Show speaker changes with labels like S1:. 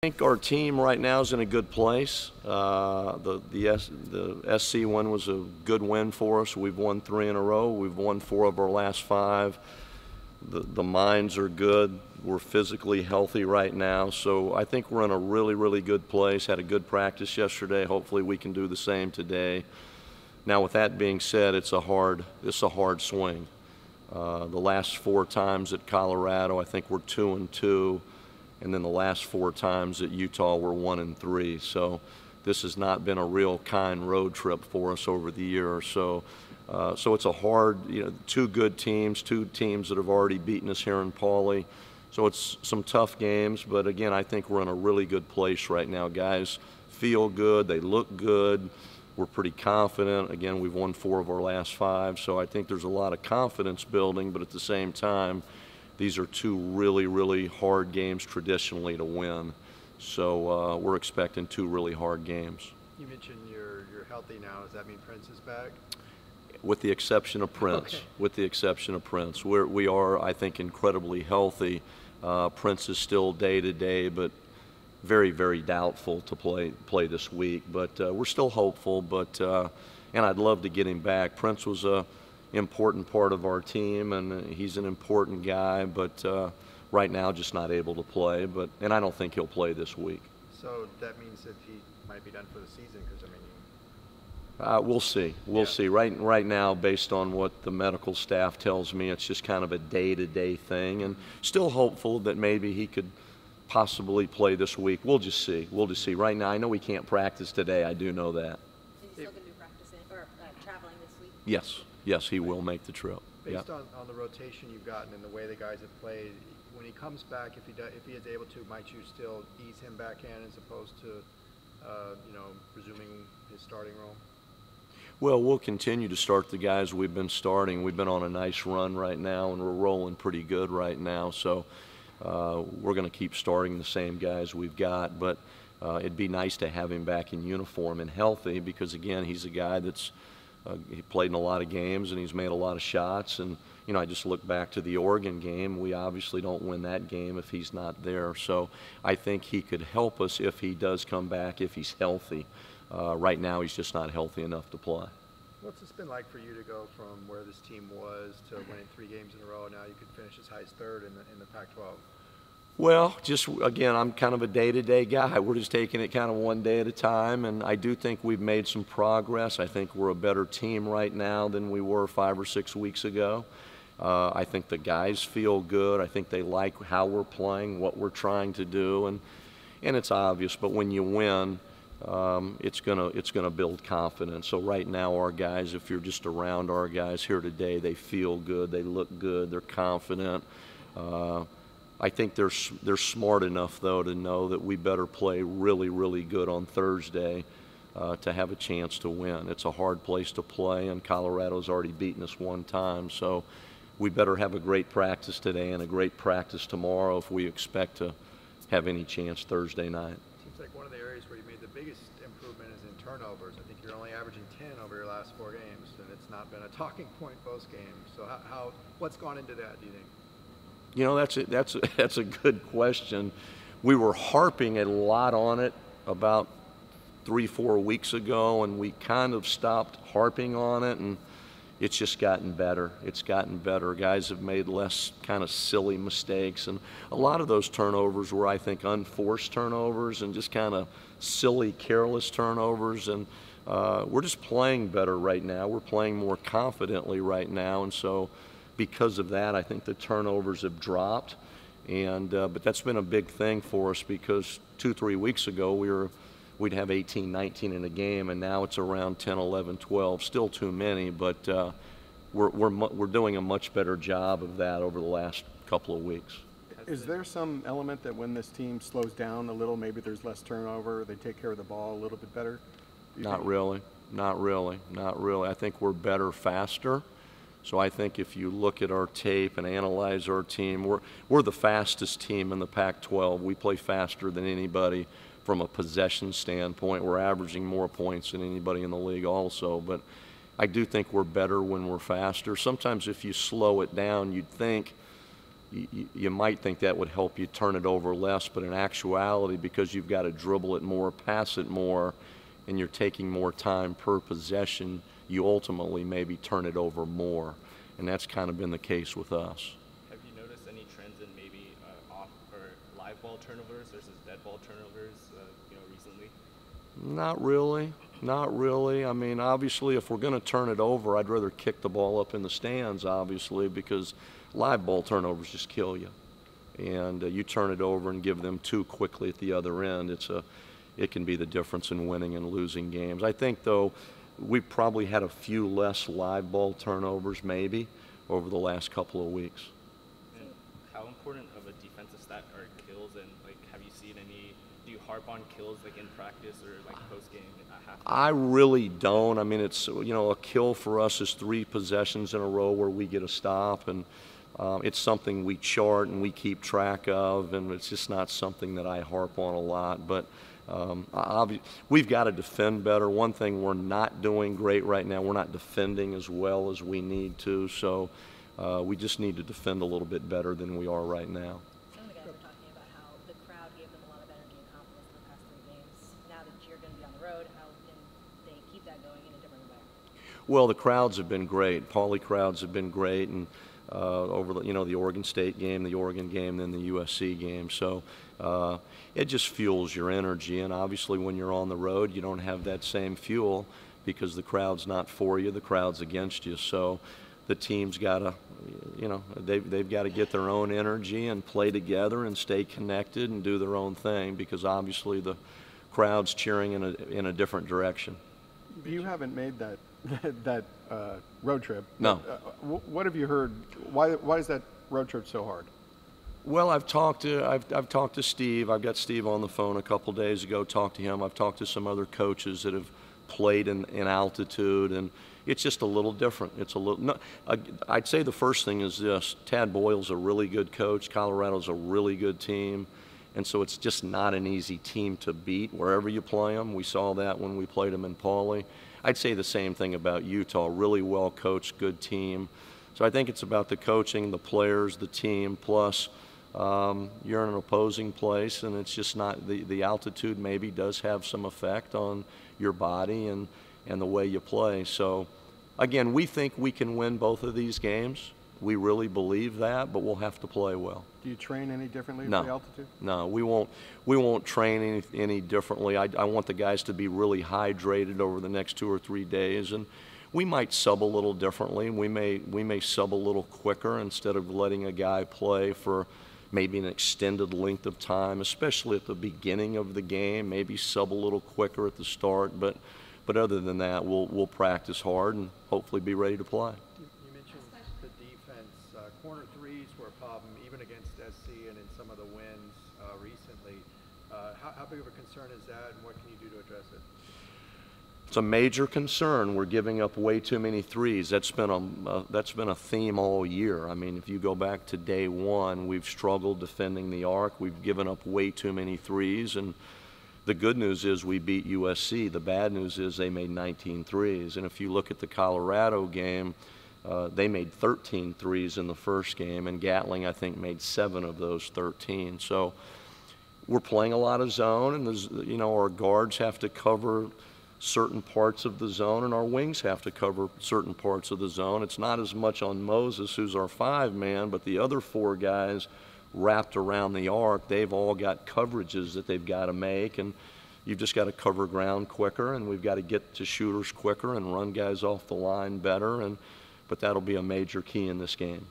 S1: I think our team right now is in a good place. The SC one was a good win for us. We've won 3 in a row. We've won 4 of our last 5. The minds are good. We're physically healthy right now. So I think we're in a really, really good place. Had a good practice yesterday. Hopefully we can do the same today. Now with that being said, it's a hard swing. The last 4 times at Colorado, I think we're 2-2. And then the last 4 times at Utah we're 1-3. So this has not been a real kind road trip for us over the year or so. So it's a hard, 2 good teams, 2 teams that have already beaten us here in Pauley. So it's some tough games, but again, I think we're in a really good place right now. Guys feel good, they look good, we're pretty confident. Again, we've won 4 of our last 5, so I think there's a lot of confidence building, but at the same time, these are 2 really, really hard games traditionally to win. So we're expecting 2 really hard games.
S2: You mentioned you're healthy now. Does that mean Prince is back?
S1: With the exception of Prince.
S2: Okay.
S1: With the exception of Prince. We are, I think, incredibly healthy. Prince is still day-to-day, but very, very doubtful to play this week. But we're still hopeful, and I'd love to get him back. Prince was a important part of our team, and he's an important guy, but right now just not able to play. And I don't think he'll play this week.
S2: So that means that he might be done for the season, because I mean.
S1: We'll see. We'll see. Right now, based on what the medical staff tells me, it's just kind of a day-to-day thing, and still hopeful that maybe he could possibly play this week. We'll just see. We'll just see. Right now, I know he can't practice today. I do know that.
S3: Is he still going to be practicing or traveling this week?
S1: Yes. Yes, he will make the trip.
S2: Based on the rotation you've gotten and the way the guys have played, when he comes back, if he is able to, might you still ease him back in as opposed to, resuming his starting role?
S1: Well, we'll continue to start the guys we've been starting. We've been on a nice run right now, and we're rolling pretty good right now. So we're going to keep starting the same guys we've got. But it'd be nice to have him back in uniform and healthy, because, again, he's a guy that's he played in a lot of games, and he's made a lot of shots. And, I just look back to the Oregon game. We obviously don't win that game if he's not there. So I think he could help us if he does come back, if he's healthy. Right now, he's just not healthy enough to play.
S2: What's this been like for you to go from where this team was to winning 3 games in a row? Now you could finish as high as 3rd in the Pac-12.
S1: Well, just again, I'm kind of a day-to-day guy. We're just taking it kind of one day at a time, and I do think we've made some progress. I think we're a better team right now than we were 5 or 6 weeks ago. I think the guys feel good. I think they like how we're playing, what we're trying to do, and it's obvious. But when you win, it's gonna build confidence. So right now, our guys, if you're just around our guys here today, they feel good, they look good, they're confident. I think they're smart enough, though, to know that we better play really, really good on Thursday to have a chance to win. It's a hard place to play, and Colorado's already beaten us 1 time, so we better have a great practice today and a great practice tomorrow if we expect to have any chance Thursday night.
S2: Seems like one of the areas where you made the biggest improvement is in turnovers. I think you're only averaging 10 over your last 4 games, and it's not been a talking point post game. So what's gone into that, do you think?
S1: That's a good question. We were harping a lot on it about 3-4 weeks ago, and we kind of stopped harping on it, and it's just gotten better. It's gotten better. Guys have made less kind of silly mistakes, and a lot of those turnovers were, I think, unforced turnovers and just kind of silly, careless turnovers, and we're just playing better right now. We're playing more confidently right now, and so because of that, I think the turnovers have dropped, and but that's been a big thing for us, because 2-3 weeks ago we'd have 18, 19 in a game, and now it's around 10, 11, 12. Still too many, but we're doing a much better job of that over the last couple of weeks.
S4: Is there some element that when this team slows down a little, maybe there's less turnover, they take care of the ball a little bit better?
S1: Not really. Not really. Not really. I think we're better faster. So I think if you look at our tape and analyze our team, we're the fastest team in the Pac-12. We play faster than anybody from a possession standpoint. We're averaging more points than anybody in the league also. But I do think we're better when we're faster. Sometimes if you slow it down, you'd think you might think that would help you turn it over less, but in actuality, because you've got to dribble it more, pass it more, and you're taking more time per possession, you ultimately maybe turn it over more. And that's kind of been the case with us.
S5: Have you noticed any trends in maybe off or live ball turnovers versus dead ball turnovers, recently?
S1: Not really. Not really. I mean, obviously, if we're going to turn it over, I'd rather kick the ball up in the stands, obviously, because live ball turnovers just kill you. And you turn it over and give them two quickly at the other end. It can be the difference in winning and losing games. I think, though, we've probably had a few less live ball turnovers, maybe, over the last couple of weeks.
S5: And how important of a defensive stat are kills? And have you seen any? Do you harp on kills in practice or post game at halftime?
S1: I really don't. I mean, it's a kill for us is 3 possessions in a row where we get a stop, and it's something we chart and we keep track of, and it's just not something that I harp on a lot. But we've got to defend better. One thing we're not doing great right now, we're not defending as well as we need to, so we just need to defend a little bit better than we are right now.
S3: Some of the guys were talking about how the crowd gave them a lot of energy and confidence in the past 3 games. Now that you're going to be on the road, how can they keep that going in a different environment?
S1: Well, the crowds have been great. Pauley crowds have been great, and over the Oregon State game, the Oregon game, then the USC game. So it just fuels your energy. And obviously, when you're on the road, you don't have that same fuel because the crowd's not for you, the crowd's against you. So the team's got to, they've got to get their own energy and play together and stay connected and do their own thing, because obviously the crowd's cheering in a different direction.
S4: You haven't made that road trip.
S1: No.
S4: What have you heard? Why is that road trip so hard?
S1: Well, I've talked to Steve. I've got Steve on the phone a couple days ago. Talked to him. I've talked to some other coaches that have played in altitude, and it's just a little different. It's a little. No, I'd say the first thing is this: Tad Boyle's a really good coach. Colorado's a really good team, and so it's just not an easy team to beat wherever you play them. We saw that when we played them in Pauley. I'd say the same thing about Utah. Really well coached, good team. So I think it's about the coaching, the players, the team, plus you're in an opposing place, and it's just not the altitude maybe does have some effect on your body and the way you play. So again, we think we can win both of these games. We really believe that, but we'll have to play well.
S4: Do you train any differently
S1: No.
S4: for the altitude? No,
S1: we won't train any differently. I want the guys to be really hydrated over the next 2 or 3 days, and we might sub a little differently. We may sub a little quicker instead of letting a guy play for maybe an extended length of time, especially at the beginning of the game. Maybe sub a little quicker at the start, but other than that, we'll practice hard and hopefully be ready to play.
S2: You mentioned the defense. Corner threes were a problem even against SC and in some of the wins recently. How big of a concern is that, and what can you do to address it?
S1: It's a major concern. We're giving up way too many threes. That's been a theme all year. I mean, if you go back to day one, we've struggled defending the arc. We've given up way too many threes, and the good news is we beat USC. The bad news is they made 19 threes. And if you look at the Colorado game, they made 13 threes in the first game, and Gatling, I think, made 7 of those 13. So we're playing a lot of zone, and our guards have to cover certain parts of the zone, and our wings have to cover certain parts of the zone. It's not as much on Moses, who's our 5-man, but the other 4 guys wrapped around the arc, they've all got coverages that they've got to make, and you've just got to cover ground quicker, and we've got to get to shooters quicker and run guys off the line better, but that'll be a major key in this game.